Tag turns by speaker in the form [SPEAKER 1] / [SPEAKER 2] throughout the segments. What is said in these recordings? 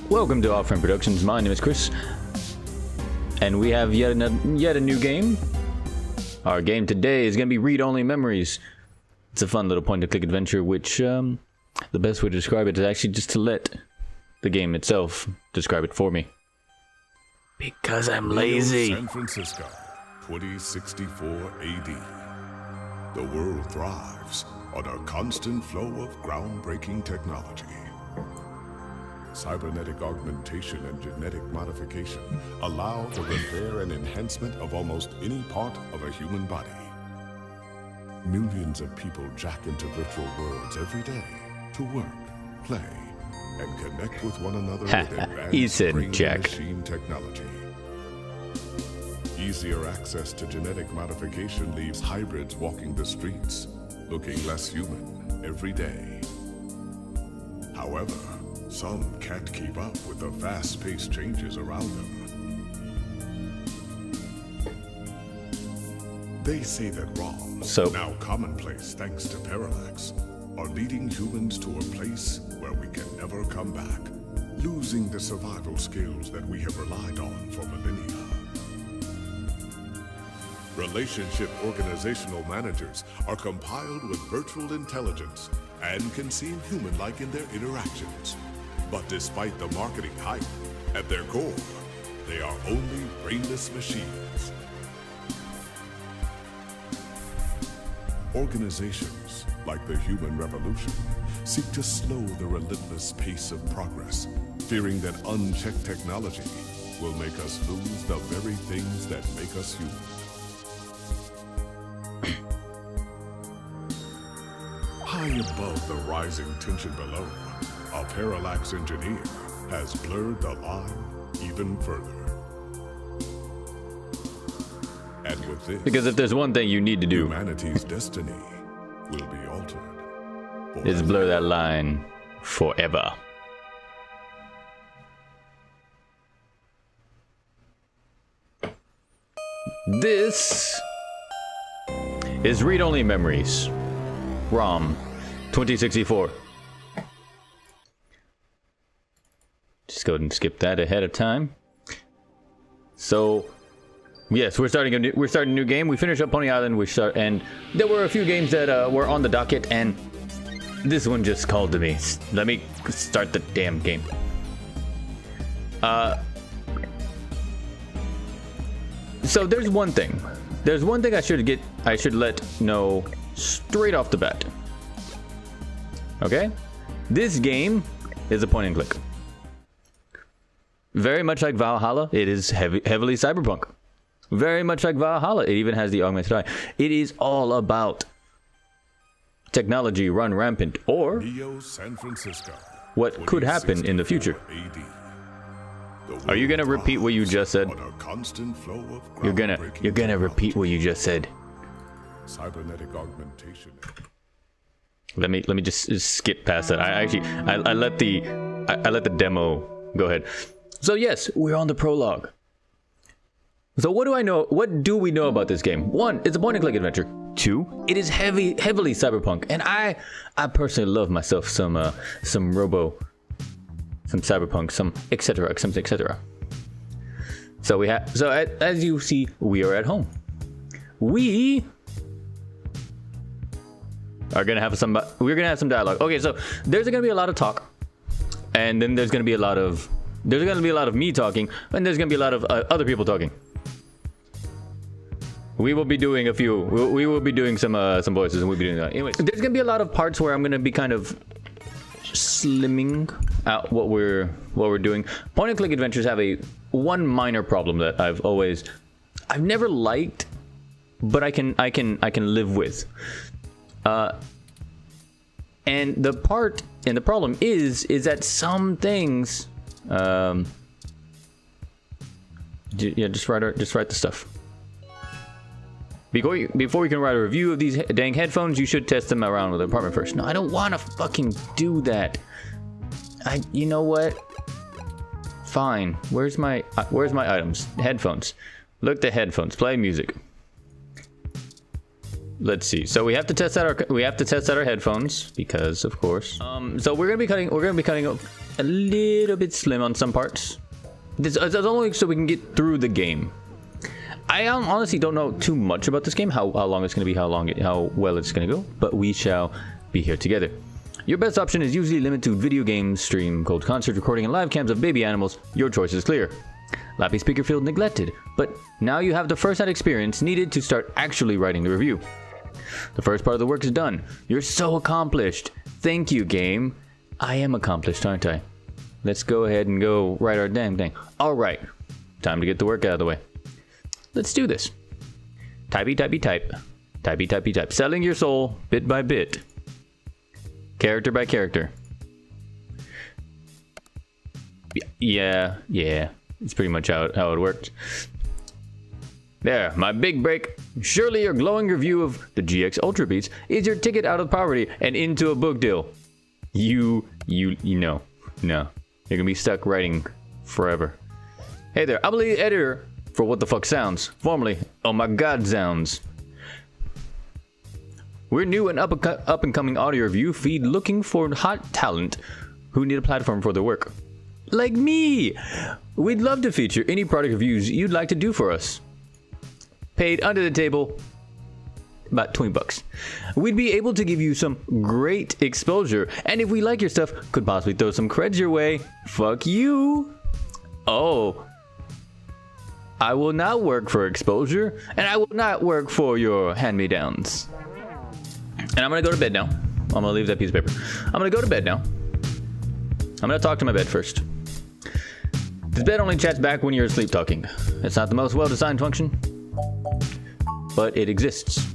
[SPEAKER 1] Welcome to Offering Productions. My name is Chris, and we have yet a new game. Our game today is going to be Read-Only Memories. It's a fun little point-and-click adventure, which the best way to describe it is actually just to let the game itself describe it for me. Because I'm lazy.
[SPEAKER 2] San Francisco, 2064 AD. The world thrives on a constant flow of groundbreaking technology. Cybernetic augmentation and genetic modification allow the repair and enhancement of almost any part of a human body. Millions of people jack into virtual worlds every day to work, play, and connect with one another with advanced brain-machine technology. Easier access to genetic modification leaves hybrids walking the streets, looking less human every day. However, some can't keep up with the fast-paced changes around them. They say that wrongs, now commonplace thanks to Parallax, are leading humans to a place where we can never come back, losing the survival skills that we have relied on for millennia. Relationship organizational managers are compiled with virtual intelligence and can seem human-like in their interactions. But despite the marketing hype, at their core, they are only brainless machines. Organizations, like the Human Revolution, seek to slow the relentless pace of progress, fearing that unchecked technology will make us lose the very things that make us human. High above the rising tension below, a Parallax engineer has blurred the line even further. And with this,
[SPEAKER 1] because if there's one thing you need to do,
[SPEAKER 2] humanity's destiny will be altered.
[SPEAKER 1] Is blur that line forever. This is Read-Only Memories. ROM 2064. Just go ahead and skip that ahead of time. So, yes, we're starting a new game. We finished up Pony Island. And there were a few games that were on the docket, and this one just called to me. Let me start the damn game. So there's one thing. There's one thing I should let know straight off the bat. Okay? This game is a point and click. Very much like Valhalla, it is heavily cyberpunk. Very much like Valhalla, it even has the augmented eye. It is all about technology run rampant, or
[SPEAKER 2] San Francisco,
[SPEAKER 1] what could happen in the future. Are you gonna repeat what you just said? You're gonna repeat what you just said.
[SPEAKER 2] Cybernetic augmentation.
[SPEAKER 1] Let me just skip past that. I let the demo go ahead. So yes, we're on the prologue. So what do I know? What do we know about this game? One, it's a point-and-click adventure. Two, it is heavily cyberpunk, and I personally love myself some cyberpunk, some etc. So as you see, we are at home. We are gonna have some dialogue. Okay, so there's gonna be a lot of talk, and then there's gonna be a lot of me talking, and there's gonna be a lot of other people talking. We will be doing we will be doing some voices, and we'll be doing that. Anyways, there's gonna be a lot of parts where I'm gonna be kind of slimming out what we're doing. Point and click adventures have one minor problem that I've never liked, but I can live with. And the problem is that some things, just write the stuff. Before we can write a review of these dang headphones, you should test them around with the apartment first. No, I don't want to fucking do that. You know what? Fine. Where's my items? Headphones. Look, the headphones. Play music. Let's see. So we have to test out our headphones because, of course. So we're gonna be cutting a little bit slim on some parts. It's only so we can get through the game. I honestly don't know too much about this game, how long it's going to be, how well it's going to go, but we shall be here together. Your best option is usually limited to video games, stream, cold concert recording, and live cams of baby animals. Your choice is clear. Lappy speaker field neglected, but now you have the first-hand experience needed to start actually writing the review. The first part of the work is done. You're so accomplished. Thank you, game. I am accomplished, aren't I? Let's go ahead and go write our damn thing. All right, time to get the work out of the way. Let's do this. Typey, typey, type. Typey, typey, type. Selling your soul bit by bit. Character by character. Yeah. It's pretty much how it works. There, my big break. Surely your glowing review of the GX Ultra Beats is your ticket out of poverty and into a book deal. You know. No. You're gonna be stuck writing forever. Hey there, I'm the editor for What the Fuck Sounds, formerly Oh My God Sounds. We're new and up and coming audio review feed looking for hot talent who need a platform for their work. Like me! We'd love to feature any product reviews you'd like to do for us. Paid under the table, about 20 bucks. We'd be able to give you some great exposure, and if we like your stuff, could possibly throw some creds your way. Fuck you! Oh. I will not work for exposure, and I will not work for your hand-me-downs. And I'm gonna go to bed now. I'm gonna leave that piece of paper. I'm gonna go to bed now. I'm gonna talk to my bed first. This bed only chats back when you're asleep talking. It's not the most well-designed function, but it exists.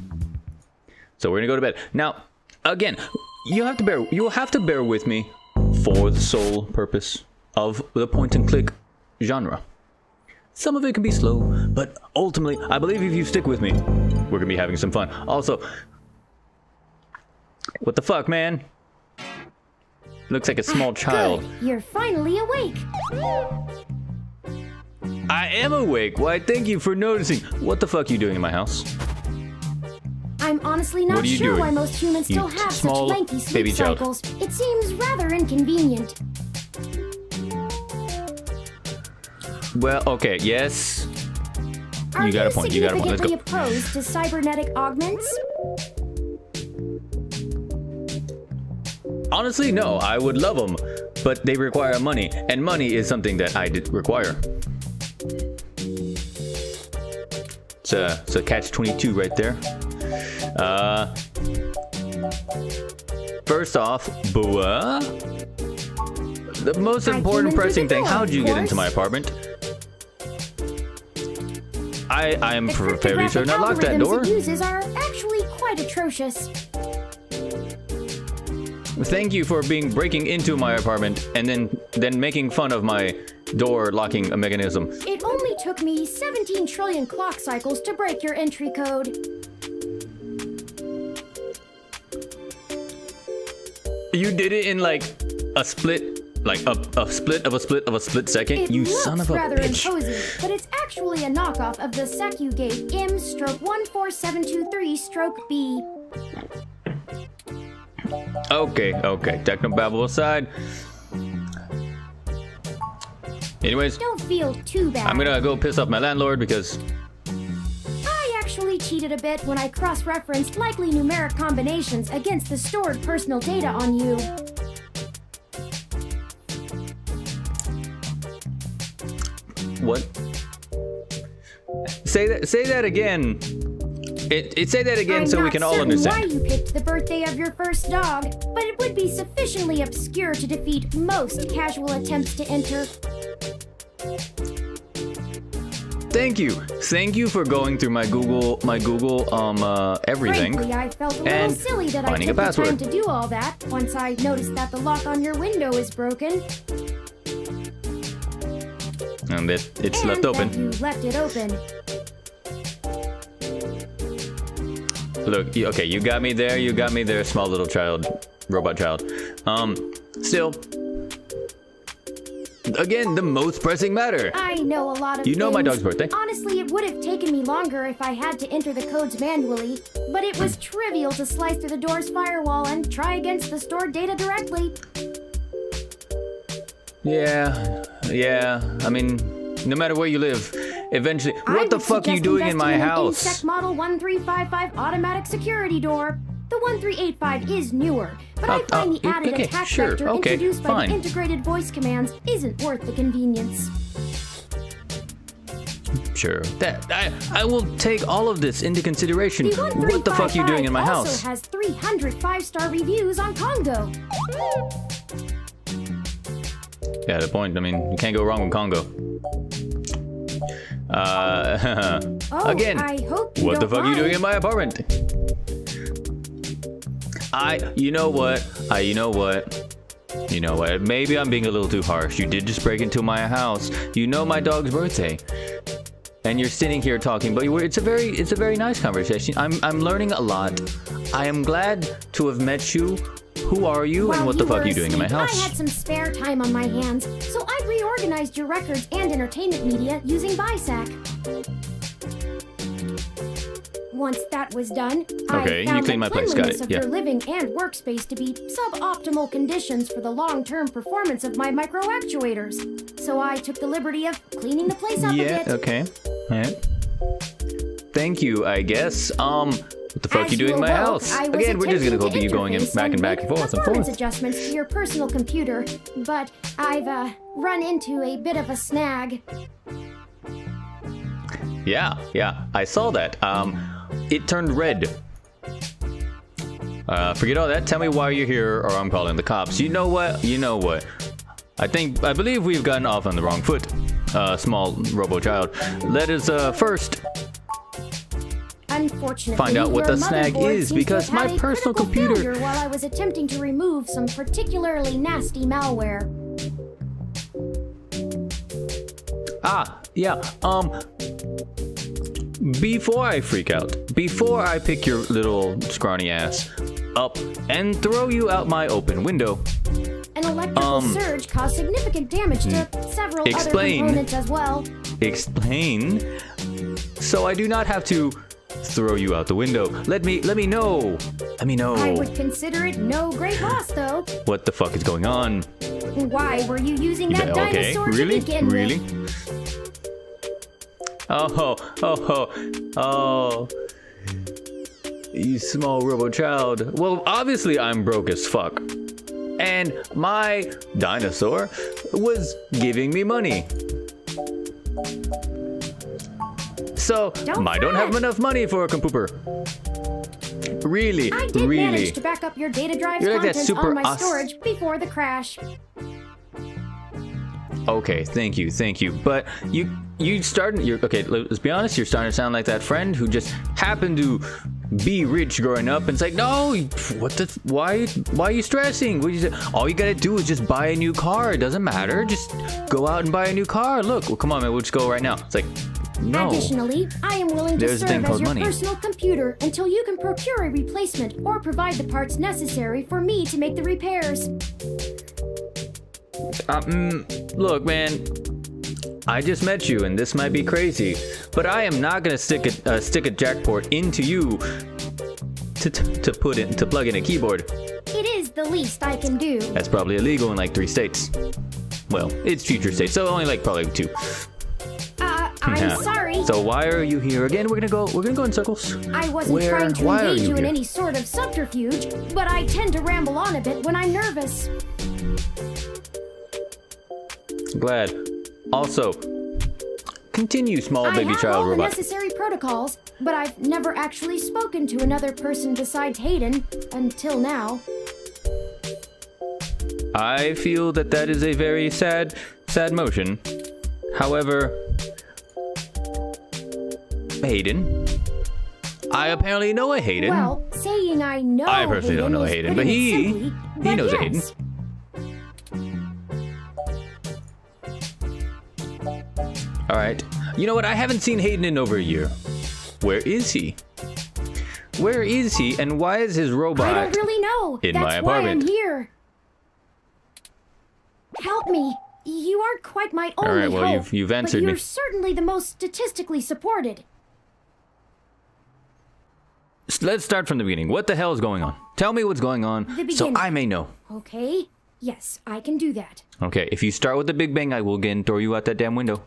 [SPEAKER 1] So we're gonna go to bed. Now, again, you will have to bear with me for the sole purpose of the point-and-click genre. Some of it can be slow, but ultimately, I believe if you stick with me, we're gonna be having some fun. Also, what the fuck, man? Looks like a small child.
[SPEAKER 3] Good. You're finally awake.
[SPEAKER 1] I am awake. Why, thank you for noticing. What the fuck are you doing in my house?
[SPEAKER 3] I'm honestly not sure why most humans still have such lengthy sleep cycles. It seems rather inconvenient.
[SPEAKER 1] Well, okay, yes.
[SPEAKER 3] You
[SPEAKER 1] got a point. You got a point. Let's go.
[SPEAKER 3] Are you significantly opposed to cybernetic augments?
[SPEAKER 1] Honestly, no. I would love them, but they require money, and money is something that I did require. It's a catch-22 right there. First off, the most important pressing thing, how'd you get into my apartment? I am fairly certain I locked that door.
[SPEAKER 3] The uses are actually quite atrocious.
[SPEAKER 1] Thank you for breaking into my apartment and then making fun of my door locking mechanism.
[SPEAKER 3] It only took me 17 trillion clock cycles to break your entry code.
[SPEAKER 1] You did it in like a split, a split of a split of a split second.
[SPEAKER 3] It
[SPEAKER 1] you
[SPEAKER 3] looks
[SPEAKER 1] son of a
[SPEAKER 3] rather
[SPEAKER 1] bitch.
[SPEAKER 3] Imposing, but it's actually a knockoff of the SecuGate M/14723-B.
[SPEAKER 1] Okay. Technobabble aside. Anyways,
[SPEAKER 3] Don't feel too bad.
[SPEAKER 1] I'm gonna go piss off my landlord because
[SPEAKER 3] I actually cheated a bit when I cross-referenced likely numeric combinations against the stored personal data on you.
[SPEAKER 1] what? Say that again. Say that again so we can all understand.
[SPEAKER 3] I'm not certain why you picked the birthday of your first dog, but it would be sufficiently obscure to defeat most casual attempts to enter.
[SPEAKER 1] Thank you for going through my Google everything.
[SPEAKER 3] Frankly, I felt a little silly that I took the time to do all that once I noticed that the lock on your window is broken.
[SPEAKER 1] And it's left open.
[SPEAKER 3] You left it open.
[SPEAKER 1] Look, okay, you got me there, small little child, robot child. Still, again, the most pressing matter.
[SPEAKER 3] I know a lot of
[SPEAKER 1] You know
[SPEAKER 3] things.
[SPEAKER 1] my dog's birthday.
[SPEAKER 3] Honestly, it would have taken me longer if I had to enter the codes manually, but it was trivial to slice through the door's firewall and try against the stored data directly.
[SPEAKER 1] Yeah. I mean, no matter where you live, eventually. What the fuck are you doing in my house?
[SPEAKER 3] Insect Model 1355 automatic security door. The 1385 is newer, but I find the added attack vector introduced by the integrated voice commands isn't worth the convenience.
[SPEAKER 1] Sure. I will take all of this into consideration. What the fuck are you doing in my house?
[SPEAKER 3] Also has 300 5-star reviews on Congo.
[SPEAKER 1] Yeah, the point. I mean, you can't go wrong with Congo. Again, what the fuck are you doing in my apartment? You know what? Maybe I'm being a little too harsh. You did just break into my house. You know my dog's birthday. And you're sitting here talking, but it's a very nice conversation. I'm learning a lot. I am glad to have met you. Who are you, and what the fuck are you doing in my house?
[SPEAKER 3] I had some spare time on my hands, so I reorganized your records and entertainment media using BISAC. Once that was done, I found the cleanliness of your living and workspace to be suboptimal conditions for the long-term performance of my micro-actuators. So I took the liberty of cleaning the place up a bit.
[SPEAKER 1] Okay. All right. Thank you, I guess. What the fuck are you doing in my house? Again, we're just gonna go be going back and forth.
[SPEAKER 3] Performance adjustments to your personal computer, but I've run into a bit of a snag.
[SPEAKER 1] Yeah, I saw that. It turned red. Forget all that. Tell me why you're here, or I'm calling the cops. You know what? I believe we've gotten off on the wrong foot. Small robo child. Let us first
[SPEAKER 3] unfortunately
[SPEAKER 1] find out what the snag is, because my personal computer.
[SPEAKER 3] While I was attempting to remove some particularly nasty malware.
[SPEAKER 1] Before I freak out, before I pick your little scrawny ass up and throw you out my open window.
[SPEAKER 3] An electrical surge caused significant damage to several other components as well.
[SPEAKER 1] Explain. So I do not have to throw you out the window. Let me know.
[SPEAKER 3] I would consider it no great loss, though.
[SPEAKER 1] What the fuck is going on?
[SPEAKER 3] Why were you using that dinosaur to begin with?
[SPEAKER 1] Oh. You small robo child. Well, obviously I'm broke as fuck. And my dinosaur was giving me money. So, I don't have enough money for a compooper. Really?
[SPEAKER 3] I did manage to back up your data drive's contents on my storage before the crash.
[SPEAKER 1] Okay, thank you. But okay, let's be honest, you're starting to sound like that friend who just happened to be rich growing up and it's like, no, why are you stressing? All you gotta do is just buy a new car. It doesn't matter. Just go out and buy a new car. Look, well, come on, man, we'll just go right now. It's like, no.
[SPEAKER 3] Additionally, I am willing to serve as your personal computer until you can procure a replacement or provide the parts necessary for me to make the repairs.
[SPEAKER 1] Look, man, I just met you, and this might be crazy, but I am not gonna stick a jack port into you to plug in a keyboard.
[SPEAKER 3] It is the least I can do.
[SPEAKER 1] That's probably illegal in like 3 states. Well, it's future states, so only like probably 2.
[SPEAKER 3] I'm sorry.
[SPEAKER 1] So why are you here again? We're gonna go in circles.
[SPEAKER 3] I wasn't trying to engage you in any sort of subterfuge, but I tend to ramble on a bit when I'm nervous.
[SPEAKER 1] Glad. Also, continue, small baby child robot.
[SPEAKER 3] I have all the necessary protocols, but I've never actually spoken to another person besides Hayden until now.
[SPEAKER 1] I feel that is a very sad motion. However, Hayden, I apparently know a Hayden.
[SPEAKER 3] Well, saying I know
[SPEAKER 1] I personally don't know a Hayden, but he knows a Hayden. All right. You know what? I haven't seen Hayden in over a year. Where is he? And why is his robot
[SPEAKER 3] I don't really know.
[SPEAKER 1] in my apartment?
[SPEAKER 3] That's why I'm here. Help me. You aren't quite my only
[SPEAKER 1] All right, well,
[SPEAKER 3] hope,
[SPEAKER 1] you've answered
[SPEAKER 3] but
[SPEAKER 1] me.
[SPEAKER 3] you're certainly the most statistically supported.
[SPEAKER 1] Let's start from the beginning. What the hell is going on? Tell me what's going on so I may know.
[SPEAKER 3] Okay. Yes, I can do that.
[SPEAKER 1] Okay, if you start with the Big Bang, I will again throw you out that damn window.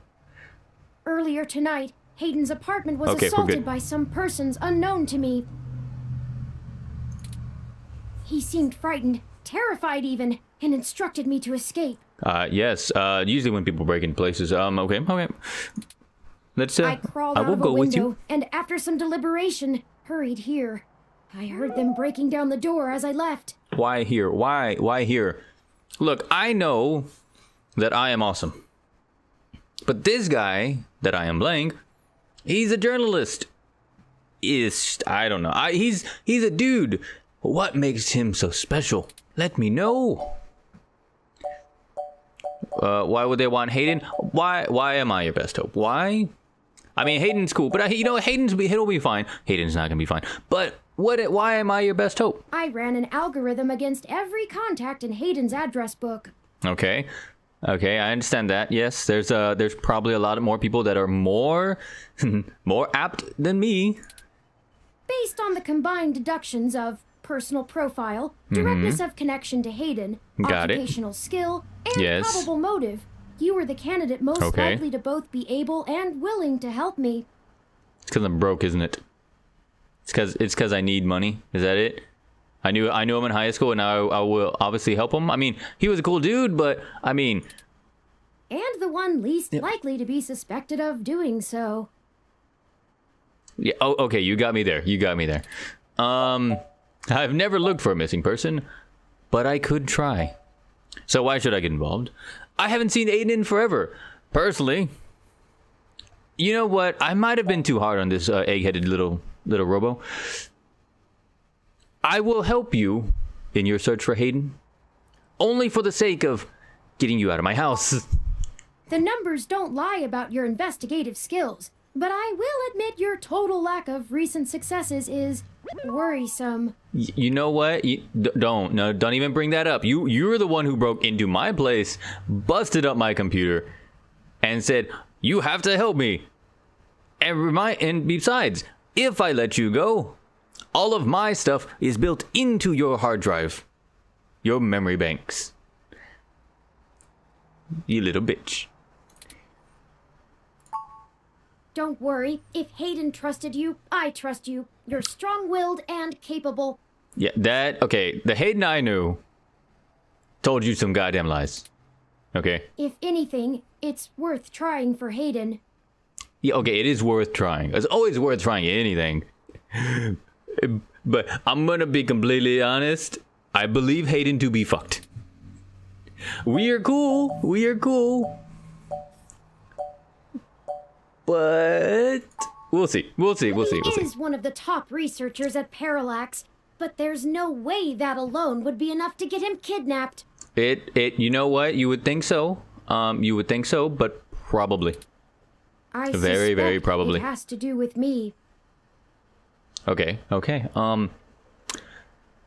[SPEAKER 3] Earlier tonight, Hayden's apartment was
[SPEAKER 1] Okay,
[SPEAKER 3] assaulted by some persons unknown to me. He seemed frightened, terrified even, and instructed me to escape.
[SPEAKER 1] Yes, usually when people break into places, okay. Let's,
[SPEAKER 3] I crawled out of a window, and after some deliberation, hurried here. I heard them breaking down the door as I left.
[SPEAKER 1] Why here? Why here? Look, I know that I am awesome. But this guy that I am playing, he's a journalist. I don't know. He's a dude. What makes him so special? Let me know. Why would they want Hayden? Why am I your best hope? Why? I mean, Hayden's cool, but he'll be fine. Hayden's not gonna be fine. But why am I your best hope?
[SPEAKER 3] I ran an algorithm against every contact in Hayden's address book.
[SPEAKER 1] Okay, I understand that. Yes, there's probably a lot more people that are more apt than me.
[SPEAKER 3] Based on the combined deductions of personal profile, directness of connection to Hayden, occupational skill, and probable motive, you were the candidate most likely to both be able and willing to help me.
[SPEAKER 1] It's because I'm broke, isn't it? It's because I need money. Is that it? I knew him in high school, and now I will obviously help him. I mean, he was a cool dude, but I mean,
[SPEAKER 3] and the one least likely to be suspected of doing so.
[SPEAKER 1] Yeah. Oh, okay. You got me there. I've never looked for a missing person, but I could try. So why should I get involved? I haven't seen Aiden in forever. Personally, you know what? I might have been too hard on this egg-headed little robo. I will help you in your search for Hayden, only for the sake of getting you out of my house.
[SPEAKER 3] The numbers don't lie about your investigative skills, but I will admit your total lack of recent successes is worrisome.
[SPEAKER 1] You know what? Don't even bring that up. You're the one who broke into my place, busted up my computer, and said, you have to help me. And besides, if I let you go, all of my stuff is built into your hard drive. Your memory banks. You little bitch.
[SPEAKER 3] Don't worry. If Hayden trusted you, I trust you. You're strong-willed and capable.
[SPEAKER 1] Yeah, okay. The Hayden I knew told you some goddamn lies. Okay?
[SPEAKER 3] If anything, it's worth trying for Hayden.
[SPEAKER 1] Yeah, okay, it is worth trying. It's always worth trying anything. But I'm gonna be completely honest. I believe Hayden to be fucked. We are cool. But we'll see. He
[SPEAKER 3] is one of the top researchers at Parallax, but there's no way that alone would be enough to get him kidnapped.
[SPEAKER 1] You know what? You would think so. But probably.
[SPEAKER 3] I
[SPEAKER 1] very, very probably.
[SPEAKER 3] It has to do with me.
[SPEAKER 1] Okay.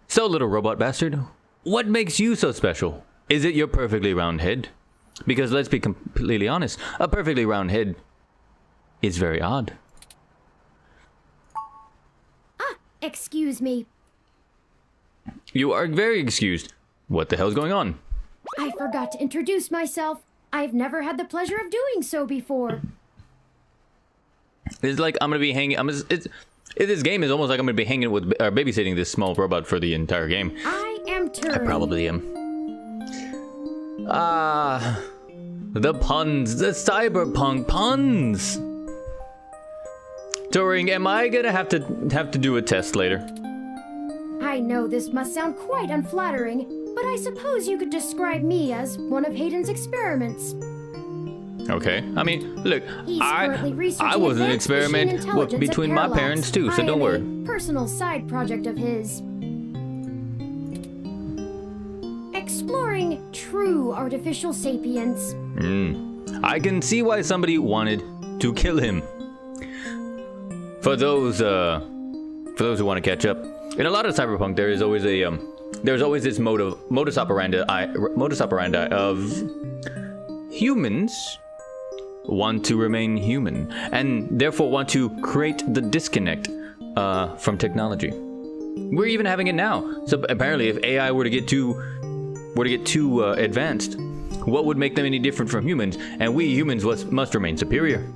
[SPEAKER 1] So, little robot bastard, what makes you so special? Is it your perfectly round head? Because let's be completely honest, a perfectly round head is very odd.
[SPEAKER 3] Excuse me.
[SPEAKER 1] You are very excused. What the hell's going on?
[SPEAKER 3] I forgot to introduce myself. I've never had the pleasure of doing so before.
[SPEAKER 1] It's like I'm gonna be hanging. This game is almost like I'm gonna be hanging with or babysitting this small robot for the entire game.
[SPEAKER 3] I am Turing.
[SPEAKER 1] I probably am. The puns, the cyberpunk puns. Turing, am I gonna have to do a test later?
[SPEAKER 3] I know this must sound quite unflattering, but I suppose you could describe me as one of Hayden's experiments.
[SPEAKER 1] Okay. I mean, look, I was an experiment between my parents too, so don't worry.
[SPEAKER 3] A personal side project of his. Exploring true artificial sapience.
[SPEAKER 1] I can see why somebody wanted to kill him. For those who want to catch up, in a lot of cyberpunk, there is always this modus operandi of humans want to remain human and therefore want to create the disconnect from technology. We're even having it now. So apparently, if AI were to get too were to get too advanced, what would make them any different from humans? And we humans must remain superior.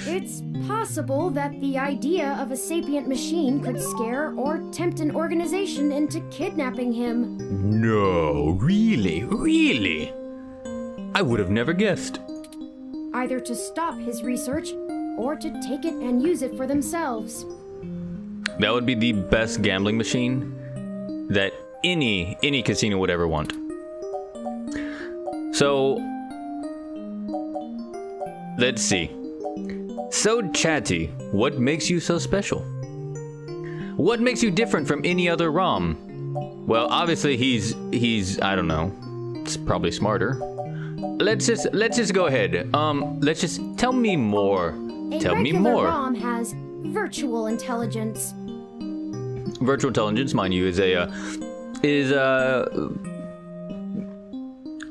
[SPEAKER 3] It's possible that the idea of a sapient machine could scare or tempt an organization into kidnapping him.
[SPEAKER 1] No, really? Really? I would have never guessed.
[SPEAKER 3] Either to stop his research, or to take it and use it for themselves.
[SPEAKER 1] That would be the best gambling machine that any casino would ever want. So, let's see. So chatty, what makes you so special? What makes you different from any other ROM? Well, obviously he's I don't know. It's probably smarter. Let's just go ahead. Let's just tell me more. Tell me more.
[SPEAKER 3] A regular ROM has virtual intelligence.
[SPEAKER 1] Virtual intelligence, mind you, is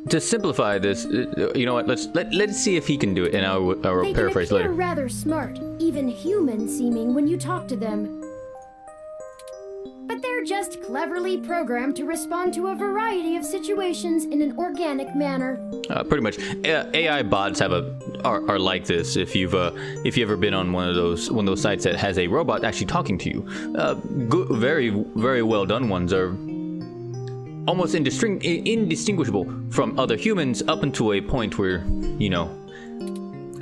[SPEAKER 1] to simplify this. You know what? Let's see if he can do it, and I will paraphrase later.
[SPEAKER 3] They can appear rather smart, even human-seeming when you talk to them. But they're just cleverly programmed to respond to a variety of situations in an organic manner.
[SPEAKER 1] Pretty much, AI bots are like this. If you've ever been on one of those sites that has a robot actually talking to you, very very well done ones are almost indistinguishable from other humans up until a point where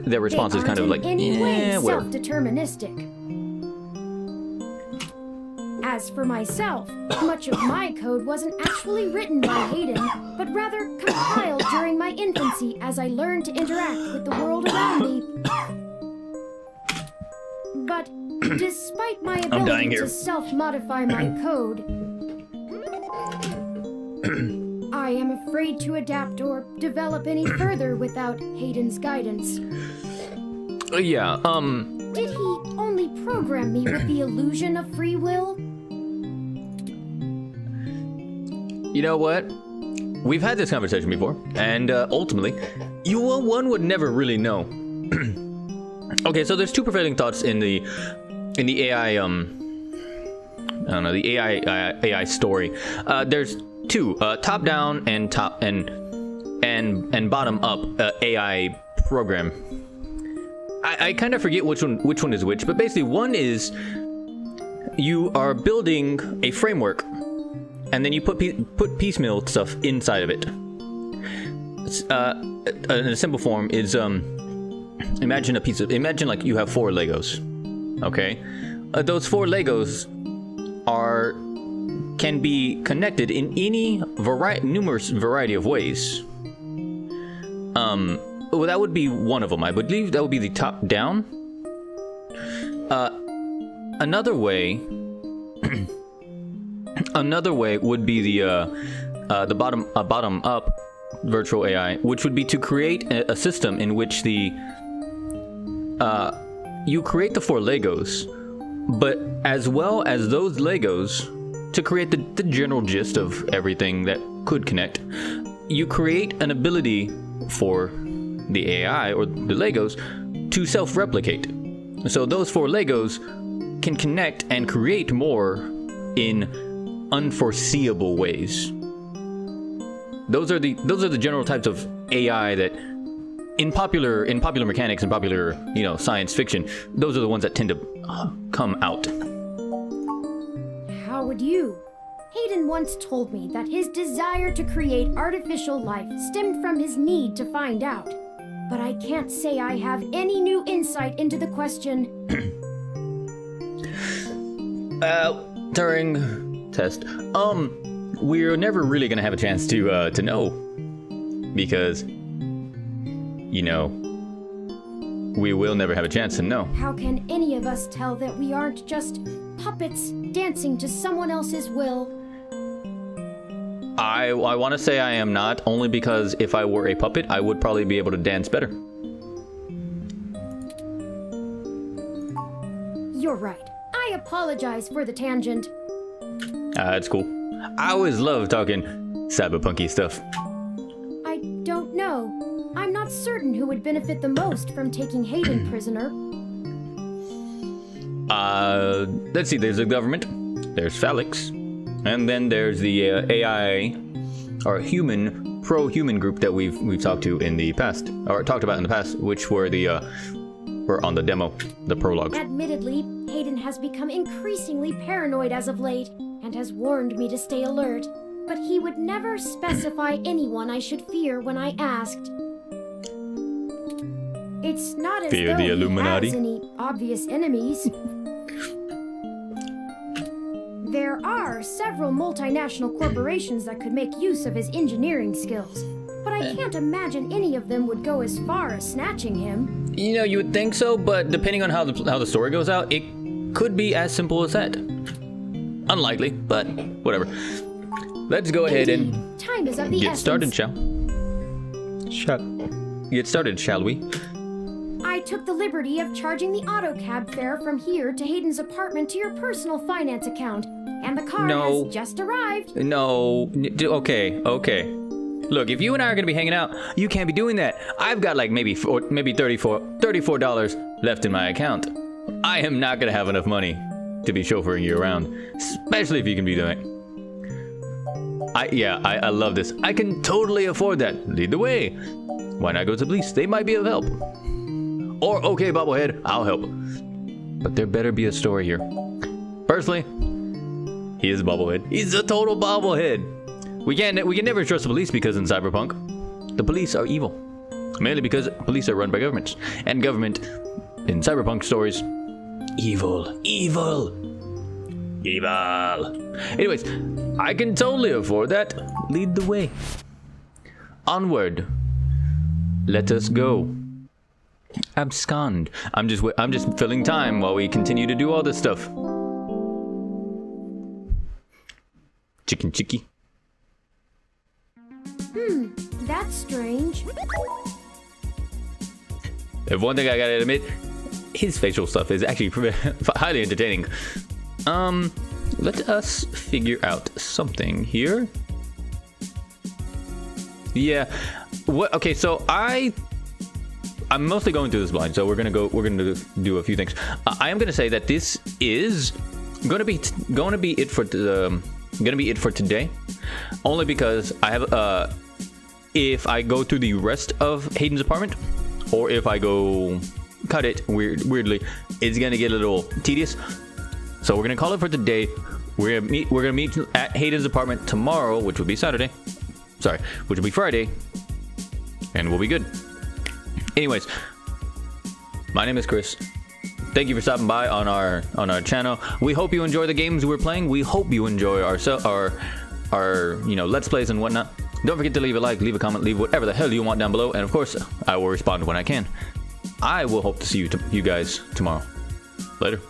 [SPEAKER 1] their response is kind of like
[SPEAKER 3] self-deterministic. As for myself, much of my code wasn't actually written by Hayden, but rather compiled during my infancy as I learned to interact with the world around me. But despite my ability to self-modify my code, I am afraid to adapt or develop any further without Hayden's guidance.
[SPEAKER 1] Did he
[SPEAKER 3] only program me with the illusion of free will?
[SPEAKER 1] You know what? We've had this conversation before, and ultimately, one would never really know. Okay, so there's two prevailing thoughts in the AI I don't know, the AI story. There's two, top down and bottom up AI program. I kind of forget which one is which, but basically one is you are building a framework, and then you put piecemeal stuff inside of it. In a simple form is imagine like you have 4 Legos. Okay, those 4 Legos can be connected in any numerous variety of ways. Well, that would be one of them. I believe that would be the top down. Another way would be the bottom up virtual AI, which would be to create a system in which you create the 4 Legos, but as well as those Legos, to create the general gist of everything that could connect, you create an ability for the AI or the Legos to self-replicate. So those 4 Legos can connect and create more in unforeseeable ways. Those are the general types of AI that in popular mechanics and popular science fiction, those are the ones that tend to come out.
[SPEAKER 3] How would you? Hayden once told me that his desire to create artificial life stemmed from his need to find out. But I can't say I have any new insight into the question.
[SPEAKER 1] During test, we're never really gonna have a chance to know, because we will never have a chance to know.
[SPEAKER 3] How can any of us tell that we aren't just puppets dancing to someone else's will?
[SPEAKER 1] I want to say I am not, only because if I were a puppet, I would probably be able to dance better.
[SPEAKER 3] You're right. I apologize for the tangent.
[SPEAKER 1] That's cool. I always love talking cyberpunky stuff.
[SPEAKER 3] I don't know. I'm not certain who would benefit the most from taking Hayden prisoner.
[SPEAKER 1] Let's see. There's the government. There's Phalix. And then there's the AI, or pro-human group that we've talked to in the past, or talked about in the past, which were were on the demo, the prologue.
[SPEAKER 3] Admittedly, Hayden has become increasingly paranoid as of late, and has warned me to stay alert. But he would never specify anyone I should fear when I asked. It's not as
[SPEAKER 1] Fear
[SPEAKER 3] though
[SPEAKER 1] the
[SPEAKER 3] he
[SPEAKER 1] Illuminati?
[SPEAKER 3] has any obvious enemies. There are several multinational corporations that could make use of his engineering skills, but I can't imagine any of them would go as far as snatching him.
[SPEAKER 1] You know, you would think so, but depending on how the story goes out, it could be as simple as that. Unlikely, but whatever. Let's go ahead and
[SPEAKER 3] time is of the
[SPEAKER 1] get started, shall we?
[SPEAKER 3] I took the liberty of charging the auto cab fare from here to Hayden's apartment to your personal finance account, and the car has just arrived.
[SPEAKER 1] No. Okay. Look, if you and I are gonna be hanging out, you can't be doing that. I've got like maybe $34 left in my account. I am not gonna have enough money to be chauffeuring you around, especially if you can be doing it. I love this. I can totally afford that. Lead the way. Why not go to the police? They might be of help. Or, okay, bobblehead, I'll help. But there better be a story here. Personally, he is a bobblehead. He's a total bobblehead. We can never trust the police because in cyberpunk, the police are evil. Mainly because police are run by governments. And government, in cyberpunk stories, evil. Anyways, I can totally afford that. Lead the way. Onward. Let us go. Abscond. I'm just filling time while we continue to do all this stuff. Chicky.
[SPEAKER 3] That's strange.
[SPEAKER 1] If one thing I gotta admit, his facial stuff is actually highly entertaining. Let us figure out something here. Yeah. What? Okay. So I'm mostly going through this blind. So we're gonna do a few things. I am gonna say that this is gonna be it for today. Only because I have if I go through the rest of Hayden's apartment, or if I go cut it weirdly, it's gonna get a little tedious. So we're gonna call it for today. We're gonna meet at Hayden's apartment tomorrow, which will be Saturday. Sorry, which will be Friday, and we'll be good. Anyways, my name is Chris. Thank you for stopping by on our channel. We hope you enjoy the games we're playing. We hope you enjoy our let's plays and whatnot. Don't forget to leave a like, leave a comment, leave whatever the hell you want down below, and of course, I will respond when I can. I will hope to see you guys tomorrow. Later.